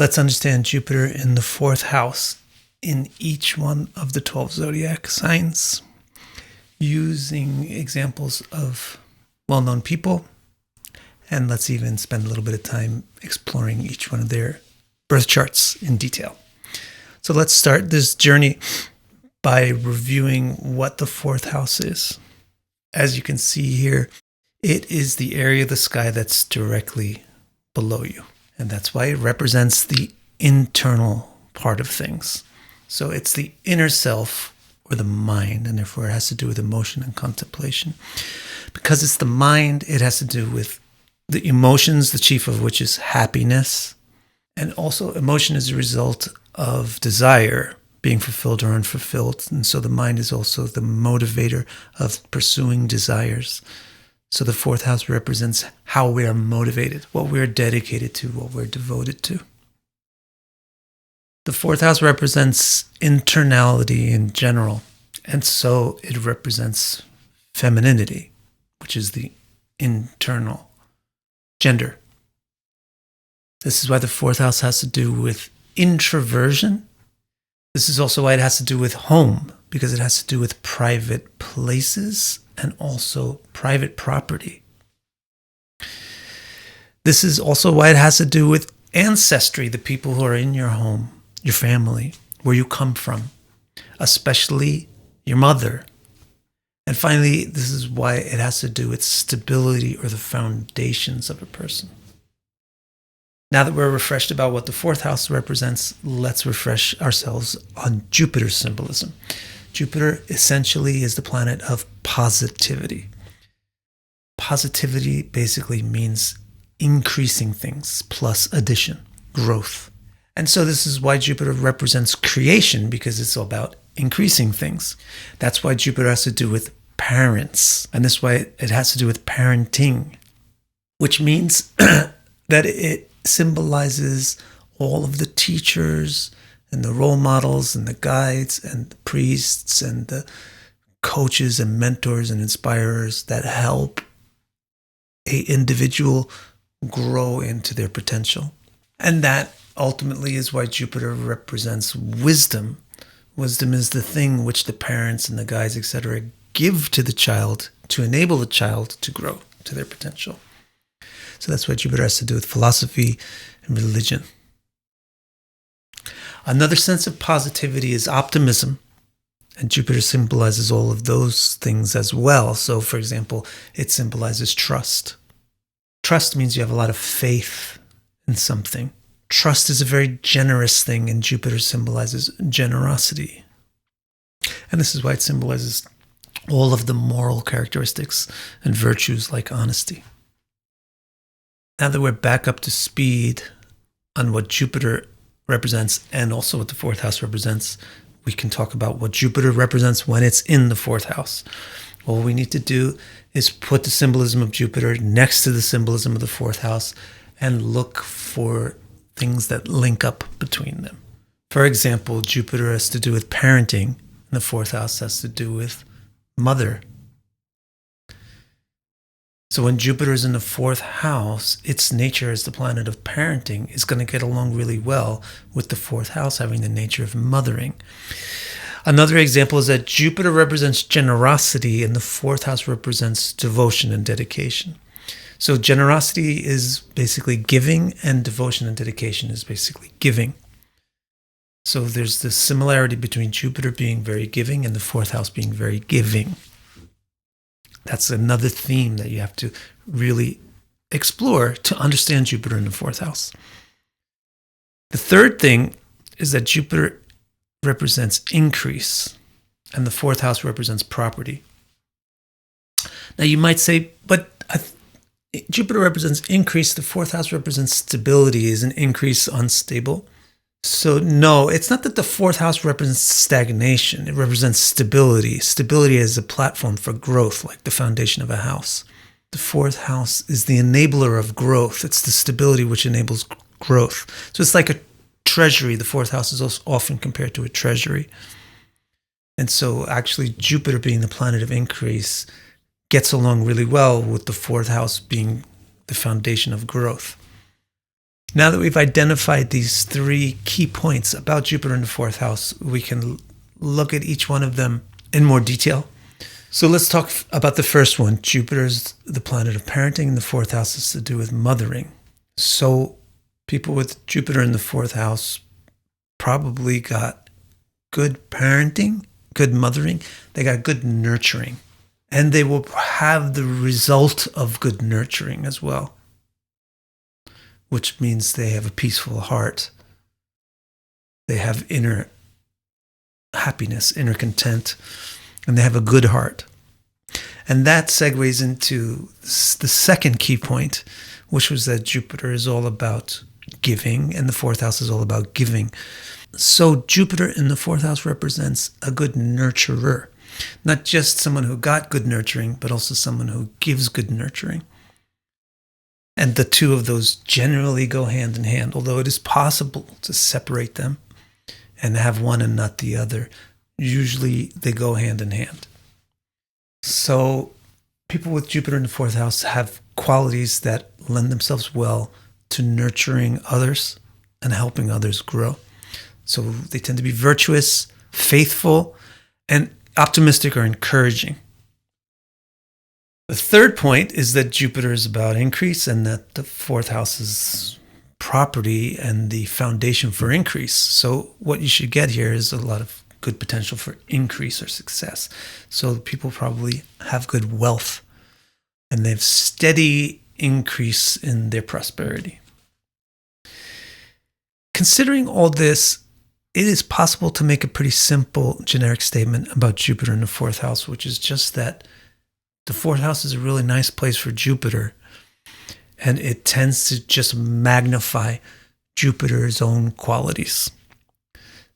Let's understand Jupiter in the fourth house in each one of the 12 zodiac signs, using examples of well-known people. And let's even spend a little bit of time exploring each one of their birth charts in detail. So let's start this journey by reviewing what the fourth house is. As you can see here, it is the area of the sky that's directly below you. And that's why it represents the internal part of things. So it's the inner self or the mind, and therefore it has to do with emotion and contemplation. Because it's the mind, it has to do with the emotions, the chief of which is happiness. And also emotion is a result of desire being fulfilled or unfulfilled. And so the mind is also the motivator of pursuing desires. So the fourth house represents how we are motivated, what we're dedicated to, what we're devoted to. The fourth house represents internality in general. And so it represents femininity, which is the internal gender. This is why the fourth house has to do with introversion. This is also why it has to do with home, because it has to do with private places and also private property. This is also why it has to do with ancestry, the people who are in your home, your family, where you come from, especially your mother. And finally, this is why it has to do with stability or the foundations of a person. Now that we're refreshed about what the fourth house represents, let's refresh ourselves on Jupiter's symbolism. Jupiter essentially is the planet of positivity. Positivity basically means increasing things plus addition, growth. And so this is why Jupiter represents creation, because it's all about increasing things. That's why Jupiter has to do with parents. And this is why it has to do with parenting, which means that it symbolizes all of the teachers and the role models and the guides and the priests and the coaches and mentors and inspirers that help an individual grow into their potential. And that ultimately is why Jupiter represents wisdom. Wisdom is the thing which the parents and the guides, etc., give to the child to enable the child to grow to their potential. So that's what Jupiter has to do with philosophy and religion. Another sense of positivity is optimism. And Jupiter symbolizes all of those things as well. So, for example, it symbolizes trust. Trust means you have a lot of faith in something. Trust is a very generous thing, and Jupiter symbolizes generosity. And this is why it symbolizes all of the moral characteristics and virtues like honesty. Now that we're back up to speed on what Jupiter represents and also what the fourth house represents, we can talk about what Jupiter represents when it's in the fourth house. All we need to do is put the symbolism of Jupiter next to the symbolism of the fourth house and look for things that link up between them. For example, Jupiter has to do with parenting, and the fourth house has to do with mother. So when Jupiter is in the fourth house, its nature as the planet of parenting is going to get along really well with the fourth house having the nature of mothering. Another example is that Jupiter represents generosity and the fourth house represents devotion and dedication. So generosity is basically giving, and devotion and dedication is basically giving. So there's this similarity between Jupiter being very giving and the fourth house being very giving. That's another theme that you have to really explore to understand Jupiter in the fourth house. The third thing is that Jupiter represents increase and the fourth house represents property. Now you might say, but Jupiter represents increase, the fourth house represents stability. Is an increase unstable? So no, it's not that the fourth house represents stagnation. It represents stability. Stability is a platform for growth, like the foundation of a house. The fourth house is the enabler of growth. It's the stability which enables growth. So it's like a treasury. The fourth house is also often compared to a treasury. And so actually Jupiter being the planet of increase gets along really well with the fourth house being the foundation of growth. Now that we've identified these three key points about Jupiter in the fourth house, we can look at each one of them in more detail. So let's talk about the first one. Jupiter's the planet of parenting, and the fourth house is to do with mothering. So people with Jupiter in the fourth house probably got good parenting, good mothering. They got good nurturing. And they will have the result of good nurturing as well, which means they have a peaceful heart. They have inner happiness, inner content, and they have a good heart. And that segues into the second key point, which was that Jupiter is all about giving, and the fourth house is all about giving. So Jupiter in the fourth house represents a good nurturer, not just someone who got good nurturing, but also someone who gives good nurturing. And the two of those generally go hand in hand, although it is possible to separate them and have one and not the other. Usually they go hand in hand. So people with Jupiter in the fourth house have qualities that lend themselves well to nurturing others and helping others grow. So they tend to be virtuous, faithful, and optimistic or encouraging. The third point is that Jupiter is about increase, and that the fourth house is property and the foundation for increase. So what you should get here is a lot of good potential for increase or success. So people probably have good wealth, and they have steady increase in their prosperity. Considering all this, it is possible to make a pretty simple generic statement about Jupiter in the fourth house, which is just that the fourth house is a really nice place for Jupiter, and it tends to just magnify Jupiter's own qualities.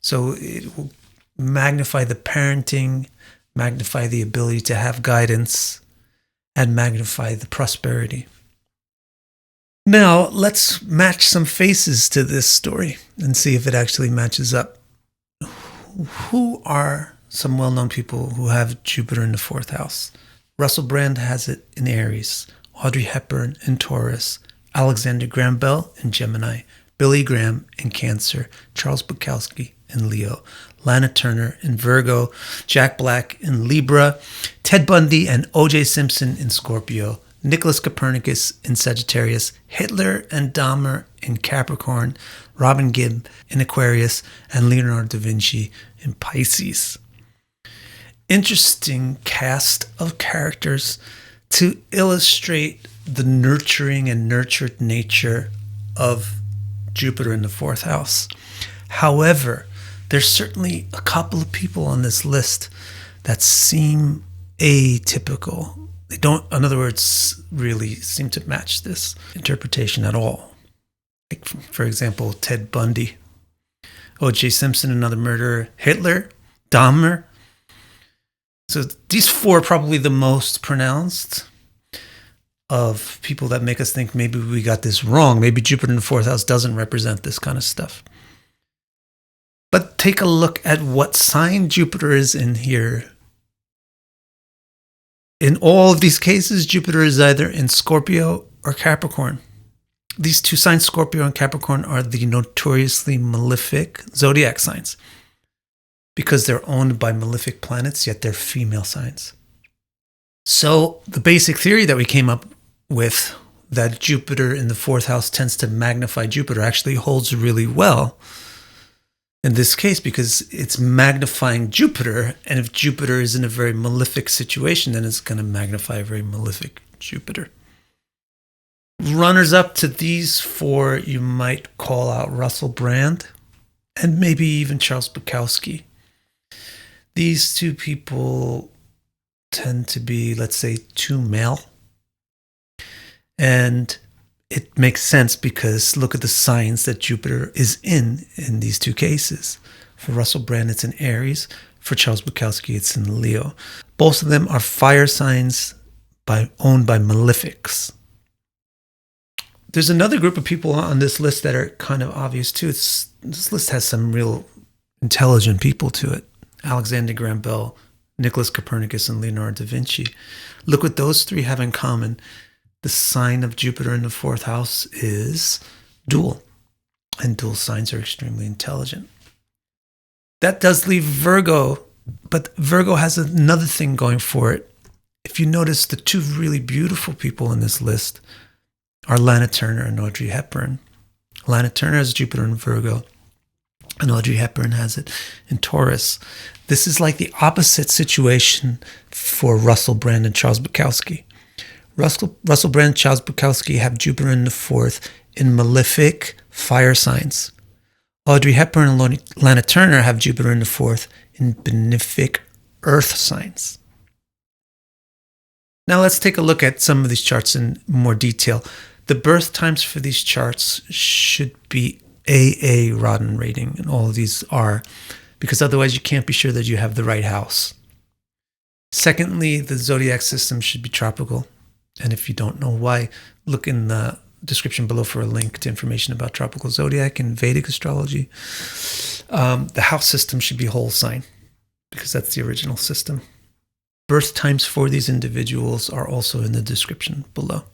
So it will magnify the parenting, magnify the ability to have guidance, and magnify the prosperity. Now, let's match some faces to this story and see if it actually matches up. Who are some well-known people who have Jupiter in the fourth house? Russell Brand has it in Aries, Audrey Hepburn in Taurus, Alexander Graham Bell in Gemini, Billy Graham in Cancer, Charles Bukowski in Leo, Lana Turner in Virgo, Jack Black in Libra, Ted Bundy and O.J. Simpson in Scorpio, Nicolaus Copernicus in Sagittarius, Hitler and Dahmer in Capricorn, Robin Gibb in Aquarius, and Leonardo da Vinci in Pisces. Interesting cast of characters to illustrate the nurturing and nurtured nature of Jupiter in the fourth house. However, there's certainly a couple of people on this list that seem atypical. They don't, in other words, really seem to match this interpretation at all. Like, for example, Ted Bundy, O.J. Simpson, another murderer, Hitler, Dahmer. So these four are probably the most pronounced of people that make us think maybe we got this wrong. Maybe Jupiter in the fourth house doesn't represent this kind of stuff. But take a look at what sign Jupiter is in here. In all of these cases, Jupiter is either in Scorpio or Capricorn. These two signs, Scorpio and Capricorn, are the notoriously malefic zodiac signs because they're owned by malefic planets, yet they're female signs. So the basic theory that we came up with, that Jupiter in the fourth house tends to magnify Jupiter, actually holds really well in this case because it's magnifying Jupiter, and if Jupiter is in a very malefic situation, then it's going to magnify a very malefic Jupiter. Runners up to these four, you might call out Russell Brand and maybe even Charles Bukowski. These two people tend to be, let's say, too male. And it makes sense because look at the signs that Jupiter is in these two cases. For Russell Brand, it's in Aries. For Charles Bukowski, it's in Leo. Both of them are fire signs owned by malefics. There's another group of people on this list that are kind of obvious too. This list has some real intelligent people to it. Alexander Graham Bell, Nicolaus Copernicus, and Leonardo da Vinci. Look what those three have in common. The sign of Jupiter in the fourth house is dual. and dual signs are extremely intelligent. That does leave Virgo, but Virgo has another thing going for it. If you notice, the two really beautiful people in this list are Lana Turner and Audrey Hepburn. Lana Turner has Jupiter in Virgo, and Audrey Hepburn has it in Taurus. This is like the opposite situation for Russell Brand and Charles Bukowski. Russell Brand and Charles Bukowski have Jupiter in the fourth in malefic fire signs. Audrey Hepburn and Lana Turner have Jupiter in the fourth in benefic earth signs. Now let's take a look at some of these charts in more detail. The birth times for these charts should be AA Rodden rating, and all of these are, because otherwise you can't be sure that you have the right house. Secondly, the zodiac system should be tropical. And if you don't know why, look in the description below for a link to information about tropical zodiac and Vedic astrology. The house system should be whole sign, because that's the original system. Birth times for these individuals are also in the description below.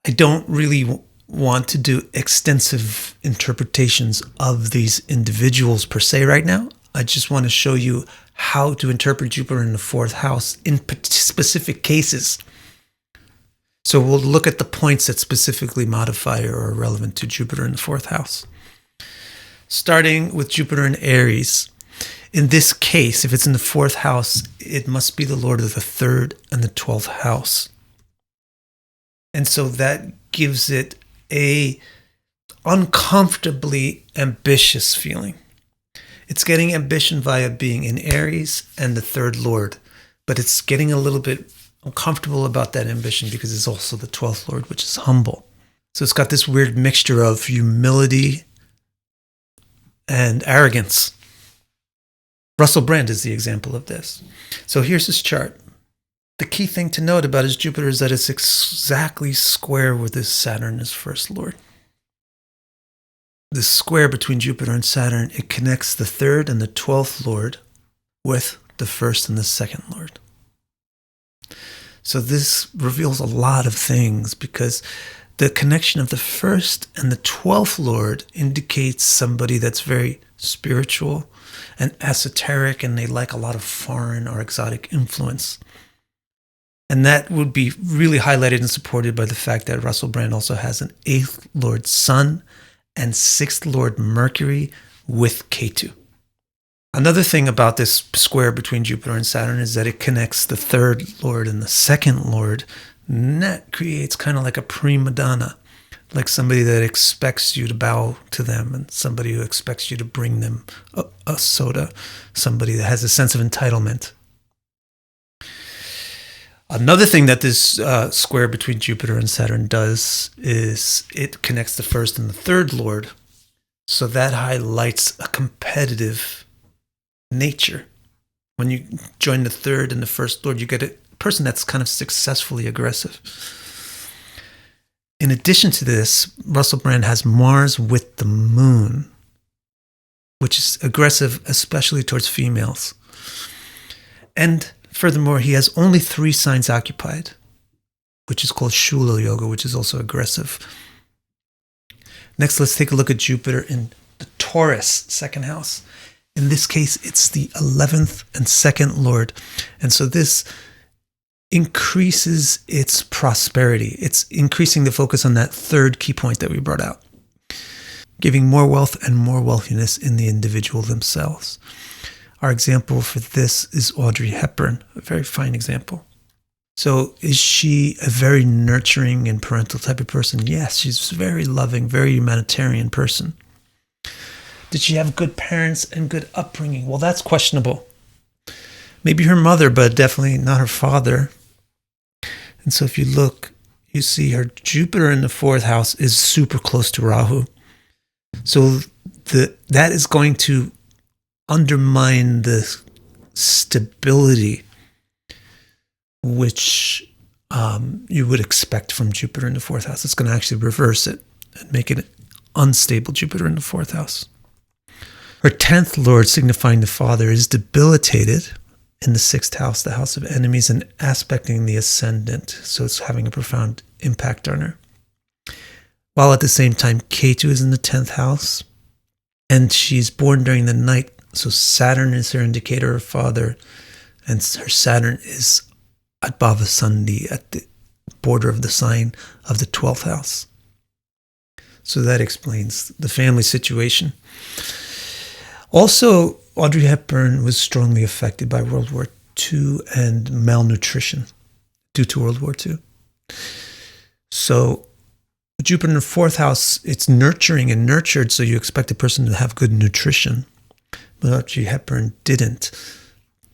I don't really want to do extensive interpretations of these individuals per se right now. I just want to show you how to interpret Jupiter in the fourth house in specific cases. So we'll look at the points that specifically modify or are relevant to Jupiter in the fourth house. Starting with Jupiter in Aries. In this case, if it's in the fourth house, it must be the lord of the third and the 12th house. And so that gives it a uncomfortably ambitious feeling. It's getting ambition via being in Aries and the third lord, but it's getting a little bit uncomfortable about that ambition because it's also the 12th lord, which is humble. So it's got this weird mixture of humility and arrogance. Russell Brand is the example of this. So here's his chart. The key thing to note about his Jupiter is that it's exactly square with his Saturn, his first lord. The square between Jupiter and Saturn, it connects the third and the 12th lord with the first and the second lord. So this reveals a lot of things, because the connection of the first and the 12th lord indicates somebody that's very spiritual and esoteric, and they like a lot of foreign or exotic influence. And that would be really highlighted and supported by the fact that Russell Brand also has an 8th lord Sun and 6th lord Mercury with Ketu. Another thing about this square between Jupiter and Saturn is that it connects the third lord and the second lord, and that creates kind of like a prima donna, like somebody that expects you to bow to them and somebody who expects you to bring them a soda, somebody that has a sense of entitlement. Another thing that this square between Jupiter and Saturn does is it connects the first and the third lord, so that highlights a competitive nature. When you join the third and the first lord, you get a person that's kind of successfully aggressive. In addition to this, Russell Brand has Mars with the moon, which is aggressive, especially towards females. And furthermore, he has only 3 signs occupied, which is called Shula Yoga, which is also aggressive. Next, let's take a look at Jupiter in the Taurus second house. In this case, it's the 11th and second lord. And so this increases its prosperity. It's increasing the focus on that third key point that we brought out, giving more wealth and more wealthiness in the individual themselves. Our example for this is Audrey Hepburn, a very fine example. So is she a very nurturing and parental type of person? Yes, she's very loving, very humanitarian person. Did she have good parents and good upbringing? Well, that's questionable. Maybe her mother, but definitely not her father. And so if you look, you see her Jupiter in the fourth house is super close to Rahu. So that is going to undermine the stability which you would expect from Jupiter in the fourth house. It's going to actually reverse it and make it unstable Jupiter in the fourth house. Her 10th lord, signifying the father, is debilitated in the 6th house, the house of enemies, and aspecting the ascendant. So it's having a profound impact on her. while at the same time Ketu is in the 10th house, and she's born during the night. So Saturn is her indicator of father, and her Saturn is at Bhava Sandhi, at the border of the sign of the 12th house. So that explains the family situation. Also, Audrey Hepburn was strongly affected by World War II and malnutrition due to World War II. So Jupiter in the 4th house, it's nurturing and nurtured, so you expect a person to have good nutrition. But Audrey Hepburn didn't.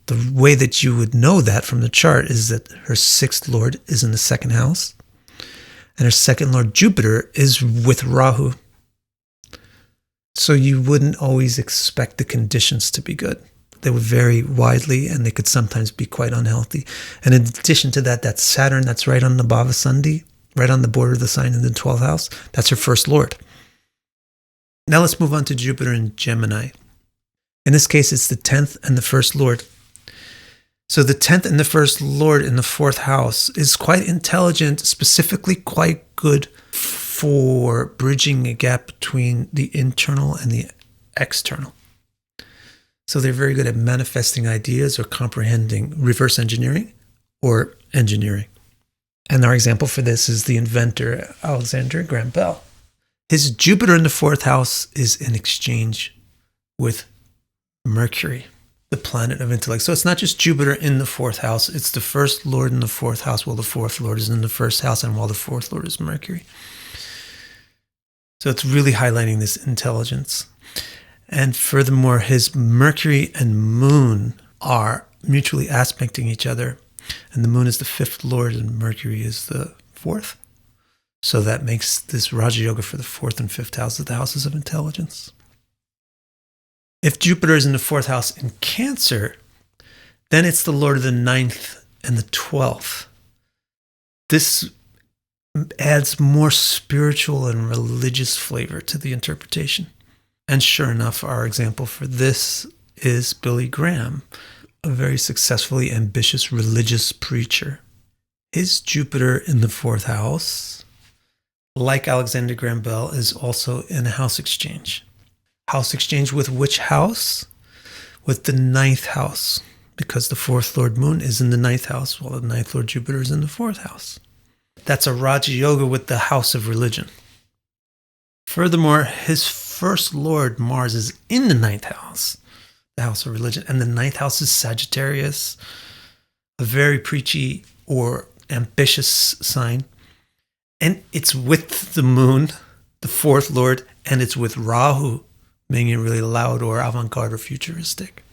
The way that you would know that from the chart is that her 6th lord is in the 2nd house, and her 2nd lord, Jupiter, is with Rahu. So you wouldn't always expect the conditions to be good. They would vary widely, and they could sometimes be quite unhealthy. And in addition to that, that Saturn that's right on the Bhava Sandhi, right on the border of the sign in the 12th house, that's her 1st lord. Now let's move on to Jupiter in Gemini. In this case, it's the 10th and the 1st lord. So the 10th and the 1st lord in the 4th house is quite intelligent, specifically quite good for bridging a gap between the internal and the external. So they're very good at manifesting ideas or comprehending reverse engineering or engineering. And our example for this is the inventor, Alexander Graham Bell. His Jupiter in the 4th house is in exchange with Mercury, the planet of intellect. So it's not just Jupiter in the 4th house, it's the 1st lord in the 4th house, while the 4th lord is in the 1st house, and while the 4th lord is Mercury. So it's really highlighting this intelligence. And furthermore, his Mercury and Moon are mutually aspecting each other. And the Moon is the 5th lord and Mercury is the 4th. So that makes this Raja Yoga for the 4th and 5th houses the houses of intelligence. If Jupiter is in the 4th house in Cancer, then it's the lord of the 9th and the 12th. This adds more spiritual and religious flavor to the interpretation. And sure enough, our example for this is Billy Graham, a very successfully ambitious religious preacher. His Jupiter in the 4th house, like Alexander Graham Bell, is also in a house exchange. House exchange with which house? With the 9th house, because the 4th lord Moon is in the 9th house, while the 9th lord Jupiter is in the 4th house. That's a Raja Yoga with the house of religion. Furthermore, his 1st lord, Mars, is in the 9th house, the house of religion. And the 9th house is Sagittarius, a very preachy or ambitious sign. And it's with the Moon, the 4th lord, and it's with Rahu, making it really loud or avant-garde or futuristic.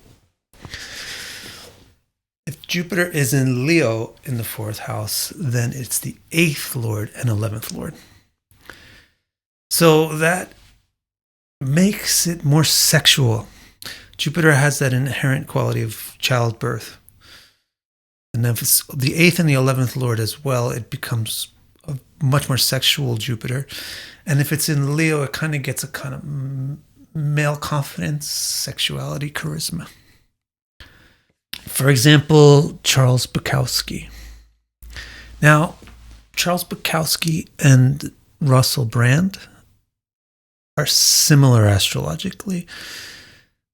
If Jupiter is in Leo in the 4th house, then it's the 8th lord and 11th lord. So that makes it more sexual. Jupiter has that inherent quality of childbirth. And if it's the 8th and the 11th lord as well, it becomes a much more sexual Jupiter. And if it's in Leo, it kind of gets a kind of male confidence, sexuality, charisma. For example, Charles Bukowski. Now, Charles Bukowski and Russell Brand are similar astrologically.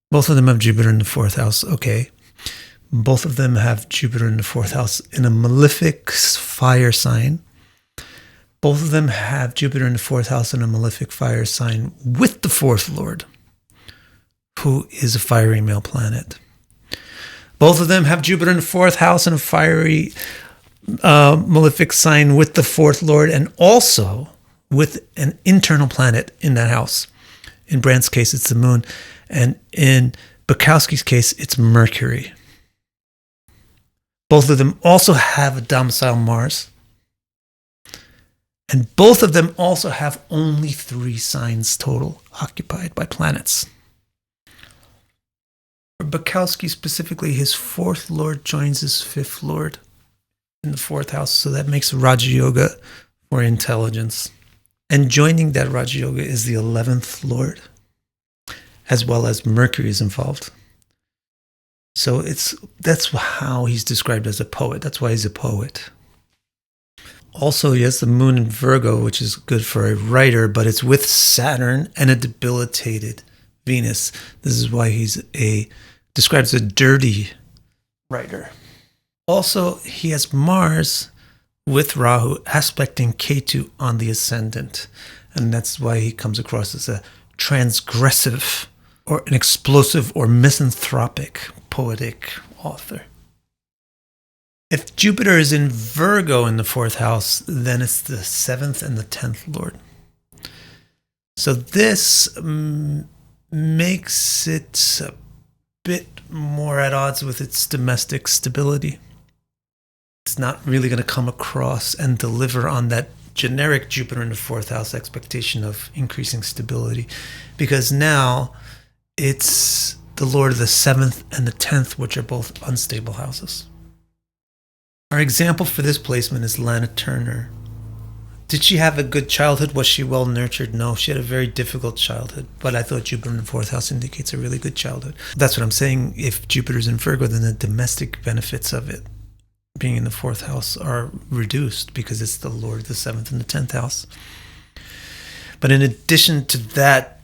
Both of them have Jupiter in the 4th house. Okay. Both of them have Jupiter in the 4th house in a malefic fire sign. Both of them have Jupiter in the 4th house in a malefic fire sign with the 4th lord, who is a fiery male planet. Both of them have Jupiter in the 4th house in a fiery malefic sign with the 4th lord, and also with an internal planet in that house. In Brand's case, it's the Moon. And in Bukowski's case, it's Mercury. Both of them also have a domicile Mars. And both of them also have only 3 signs total occupied by planets. For Bukowski specifically, his 4th lord joins his 5th lord in the 4th house. So that makes Raja Yoga for intelligence. And joining that Raja Yoga is the 11th lord, as well as Mercury is involved. So that's how he's described as a poet. That's why he's a poet. Also, he has the moon in Virgo, which is good for a writer, but it's with Saturn and a debilitated Venus. This is why he's described as a dirty writer. Also, he has Mars with Rahu aspecting Ketu on the ascendant. And that's why he comes across as a transgressive or an explosive or misanthropic poetic author. If Jupiter is in Virgo in the 4th house, then it's the 7th and the 10th lord. So this makes it a bit more at odds with its domestic stability. It's not really going to come across and deliver on that generic Jupiter in the 4th house expectation of increasing stability, because now it's the lord of the 7th and the 10th, which are both unstable houses. Our example for this placement is Lana Turner. Did she have a good childhood? Was she well nurtured? No, she had a very difficult childhood, but I thought Jupiter in the 4th house indicates a really good childhood. That's what I'm saying. If Jupiter's in Virgo, then the domestic benefits of it being in the 4th house are reduced because it's the lord of the 7th and the 10th house. But in addition to that,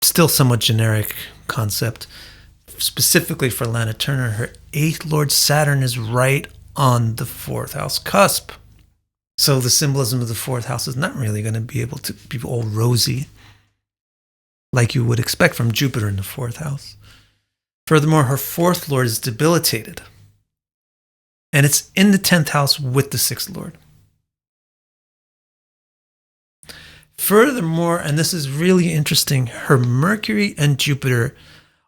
still somewhat generic concept, specifically for Lana Turner, her 8th lord Saturn is right on the 4th house cusp. So the symbolism of the 4th house is not really going to be able to be all rosy like you would expect from Jupiter in the 4th house. Furthermore, her 4th lord is debilitated. And it's in the 10th house with the 6th lord. Furthermore, and this is really interesting, her Mercury and Jupiter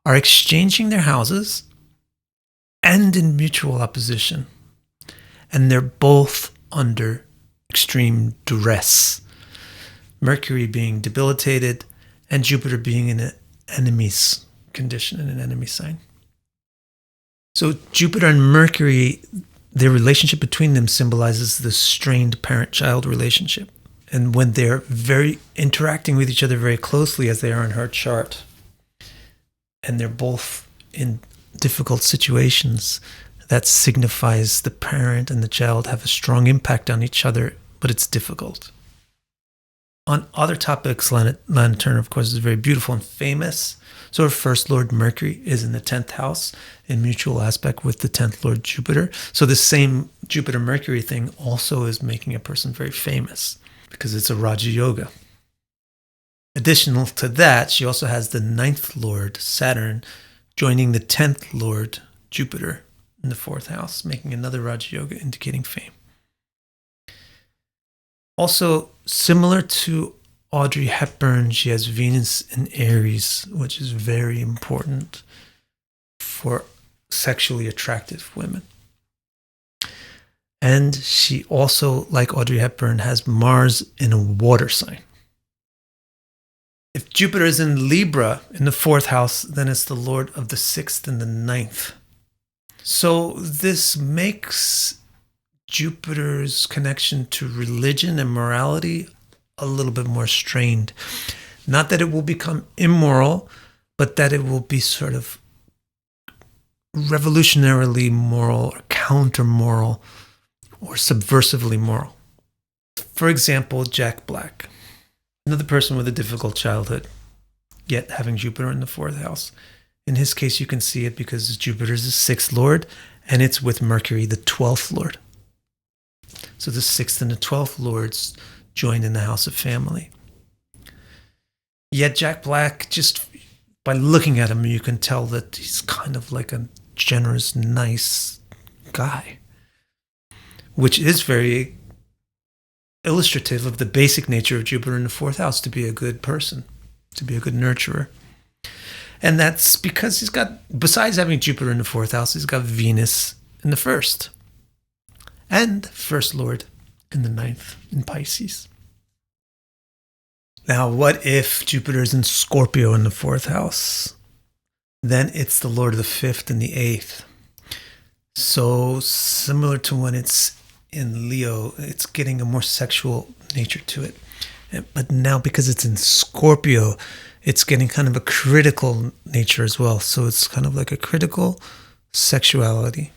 are exchanging their houses and in mutual opposition. And they're both under extreme duress. Mercury being debilitated and Jupiter being in an enemy's condition, in an enemy sign. So Jupiter and Mercury, their relationship between them symbolizes the strained parent-child relationship. And when they're interacting with each other very closely, as they are in her chart, and they're both in difficult situations, that signifies the parent and the child have a strong impact on each other, but it's difficult. On other topics, Lana Turner, of course, is very beautiful and famous. So her 1st lord Mercury is in the 10th house in mutual aspect with the 10th lord Jupiter. So the same Jupiter-Mercury thing also is making a person very famous because it's a Raja Yoga. Additional to that, she also has the 9th lord Saturn joining the 10th lord Jupiter in the 4th house, making another Raja Yoga indicating fame. Also, similar to Audrey Hepburn, she has Venus in Aries, which is very important for sexually attractive women. And she also, like Audrey Hepburn, has Mars in a water sign. If Jupiter is in Libra in the 4th house, then it's the lord of the 6th and the 9th. So this makes Jupiter's connection to religion and morality a little bit more strained. Not that it will become immoral, but that it will be sort of revolutionarily moral or counter-moral or subversively moral. For example, Jack Black, another person with a difficult childhood, yet having Jupiter in the 4th house. In his case, you can see it because Jupiter is the 6th lord and it's with Mercury, the 12th lord. So the 6th and the 12th lords joined in the house of family. Yet Jack Black, just by looking at him, you can tell that he's kind of like a generous, nice guy, which is very illustrative of the basic nature of Jupiter in the 4th house, to be a good person, to be a good nurturer. And that's because he's got, besides having Jupiter in the 4th house, he's got Venus in the 1st. And 1st lord in the 9th in Pisces. Now, what if Jupiter is in Scorpio in the 4th house? Then it's the lord of the 5th and the 8th. So similar to when it's in Leo, it's getting a more sexual nature to it. But now because it's in Scorpio, it's getting kind of a critical nature as well. So it's kind of like a critical sexuality.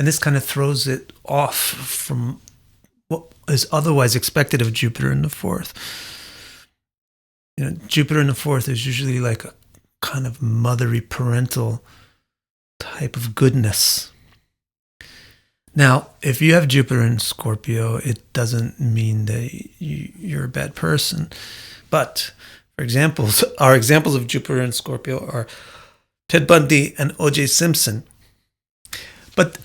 And this kind of throws it off from what is otherwise expected of Jupiter in the fourth. Jupiter in the fourth is usually like a kind of mothery, parental type of goodness. Now, if you have Jupiter in Scorpio, it doesn't mean that you're a bad person. But, for example, our examples of Jupiter in Scorpio are Ted Bundy and O.J. Simpson. But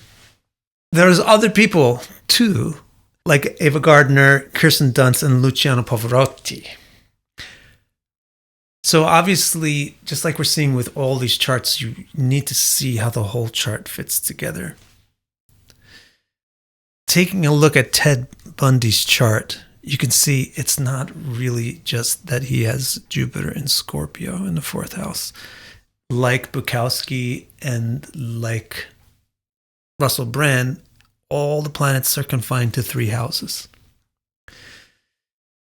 there's other people, too, like Ava Gardner, Kirsten Dunst, and Luciano Pavarotti. So obviously, just like we're seeing with all these charts, you need to see how the whole chart fits together. Taking a look at Ted Bundy's chart, you can see it's not really just that he has Jupiter in Scorpio in the fourth house. Like Bukowski and like Russell Brand, all the planets are confined to 3 houses.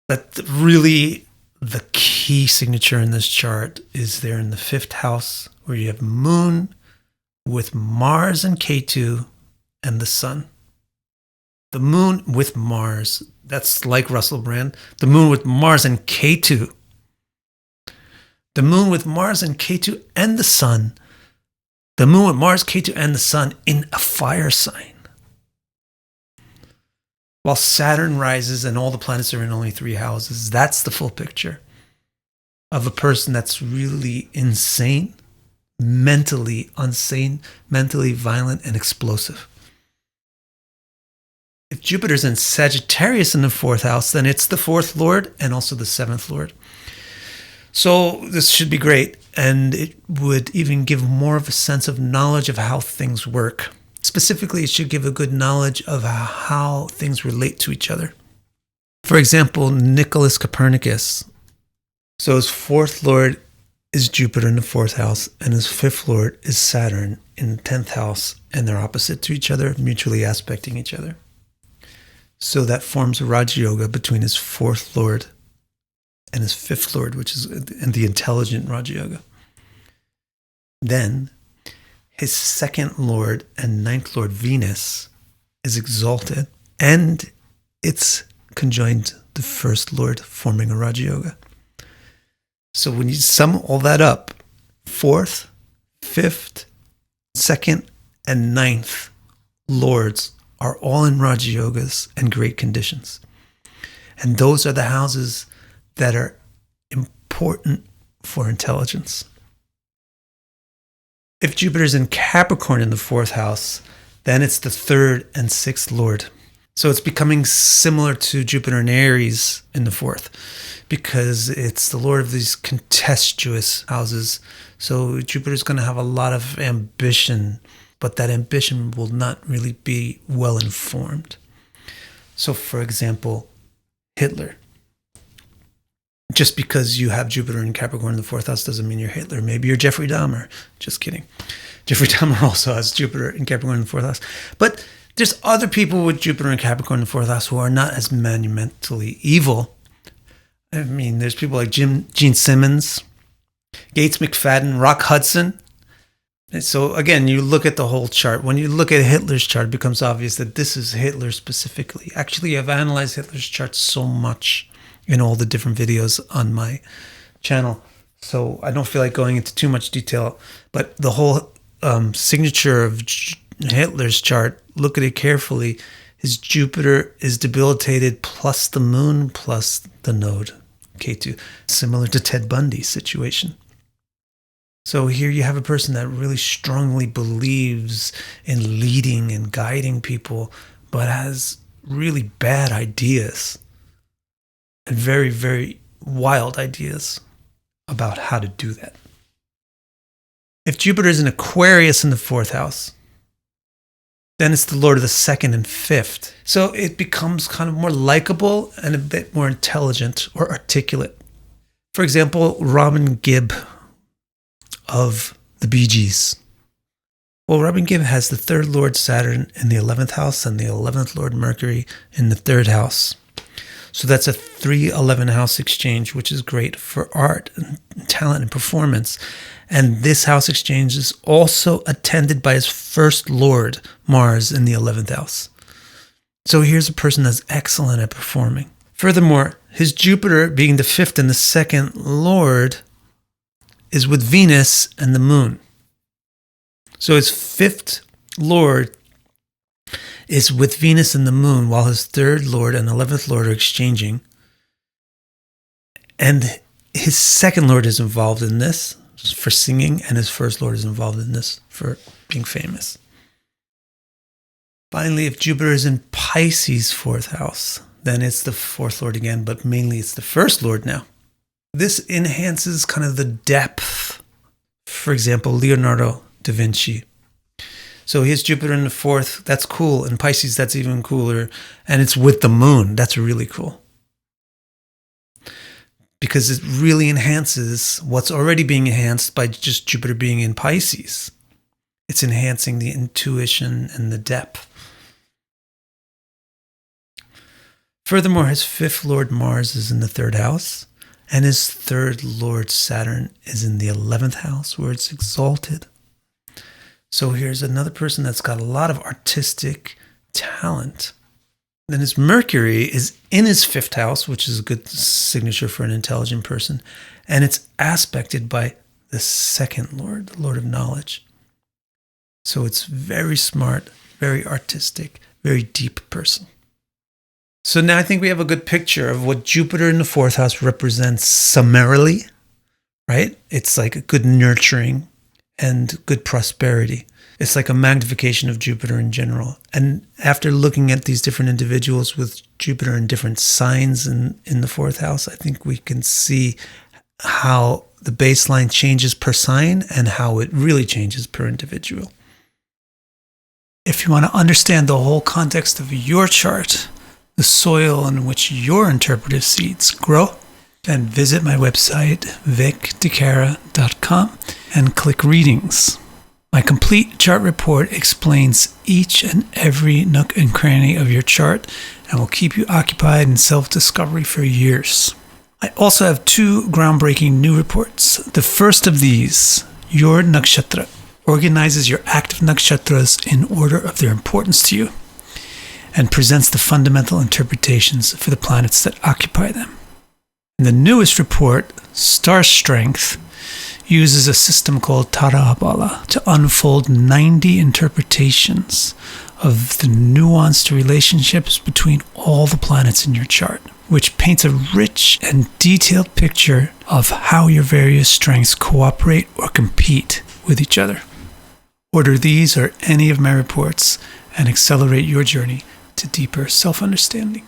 But really, the key signature in this chart is there in the 5th house, where you have Moon with Mars and Ketu and the Sun. The Moon with Mars, that's like Russell Brand. The Moon with Mars and Ketu. The Moon with Mars and Ketu and the Sun. The Moon with Mars, Ketu, and the Sun in a fire sign. While Saturn rises and all the planets are in only 3 houses, that's the full picture of a person that's really insane, mentally insane, mentally violent, and explosive. If Jupiter's in Sagittarius in the 4th house, then it's the 4th lord and also the 7th lord. So this should be great, and it would even give more of a sense of knowledge of how things work. Specifically, it should give a good knowledge of how things relate to each other. For example, Nicolaus Copernicus. So his 4th lord is Jupiter in the 4th house, and his 5th lord is Saturn in the 10th house, and they're opposite to each other, mutually aspecting each other. So that forms a Raja Yoga between his 4th lord and his 5th lord, which is the intelligent Raja Yoga. Then his 2nd lord and 9th lord Venus is exalted, and it's conjoined the 1st lord, forming a Raja Yoga. So when you sum all that up, 4th, 5th, 2nd, and 9th lords are all in Raja Yogas and great conditions. And those are the houses that are important for intelligence. If Jupiter's in Capricorn in the 4th house, then it's the 3rd and 6th lord. So it's becoming similar to Jupiter in Aries in the 4th, because it's the lord of these contestuous houses. So Jupiter's going to have a lot of ambition, but that ambition will not really be well informed. So for example, Hitler. Just because you have Jupiter in Capricorn in the 4th house doesn't mean you're Hitler. Maybe you're Jeffrey Dahmer. Just kidding. Jeffrey Dahmer also has Jupiter in Capricorn in the 4th house. But there's other people with Jupiter in Capricorn in the 4th house who are not as monumentally evil. I mean, there's people like Gene Simmons, Gates McFadden, Rock Hudson. And so again, you look at the whole chart. When you look at Hitler's chart, it becomes obvious that this is Hitler specifically. Actually, I've analyzed Hitler's chart so much in all the different videos on my channel, so I don't feel like going into too much detail. But the whole signature of Hitler's chart, look at it carefully. His Jupiter is debilitated plus the moon plus the node, Ketu, similar to Ted Bundy's situation. So here you have a person that really strongly believes in leading and guiding people, but has really bad ideas and very, very wild ideas about how to do that. If Jupiter is in Aquarius in the 4th house, then it's the lord of the 2nd and 5th. So it becomes kind of more likable and a bit more intelligent or articulate. For example, Robin Gibb of the Bee Gees. Well, Robin Gibb has the 3rd lord Saturn in the 11th house and the 11th lord Mercury in the 3rd house. So that's a 3-11 house exchange, which is great for art and talent and performance. And this house exchange is also attended by his first lord, Mars, in the 11th house. So here's a person that's excellent at performing. Furthermore, his Jupiter, being the 5th and the 2nd lord, is with Venus and the moon. So his 5th lord is with Venus and the moon, while his 3rd lord and 11th lord are exchanging. And his 2nd lord is involved in this for singing, and his 1st lord is involved in this for being famous. Finally, if Jupiter is in Pisces' 4th house, then it's the 4th lord again, but mainly it's the 1st lord now. This enhances kind of the depth. For example, Leonardo da Vinci. So he has Jupiter in the 4th. That's cool. In Pisces, that's even cooler. And it's with the moon. That's really cool. Because it really enhances what's already being enhanced by just Jupiter being in Pisces. It's enhancing the intuition and the depth. Furthermore, his 5th lord Mars is in the 3rd house, and his 3rd lord Saturn is in the 11th house, where it's exalted. So here's another person that's got a lot of artistic talent. Then his Mercury is in his 5th house, which is a good signature for an intelligent person, and it's aspected by the 2nd lord, the lord of knowledge. So it's very smart, very artistic, very deep person. So now I think we have a good picture of what Jupiter in the 4th house represents summarily, right? It's like a good nurturing and good prosperity. It's like a magnification of Jupiter in general. And after looking at these different individuals with Jupiter in different signs in the 4th house, I think we can see how the baseline changes per sign and how it really changes per individual. If you want to understand the whole context of your chart, the soil in which your interpretive seeds grow, then visit my website, vicdecara.com, and click Readings. My complete chart report explains each and every nook and cranny of your chart and will keep you occupied in self-discovery for years. I also have 2 groundbreaking new reports. The first of these, Your Nakshatra, organizes your active nakshatras in order of their importance to you and presents the fundamental interpretations for the planets that occupy them. And the newest report, Star Strength, uses a system called Tarahabala to unfold 90 interpretations of the nuanced relationships between all the planets in your chart, which paints a rich and detailed picture of how your various strengths cooperate or compete with each other. Order these or any of my reports and accelerate your journey to deeper self-understanding.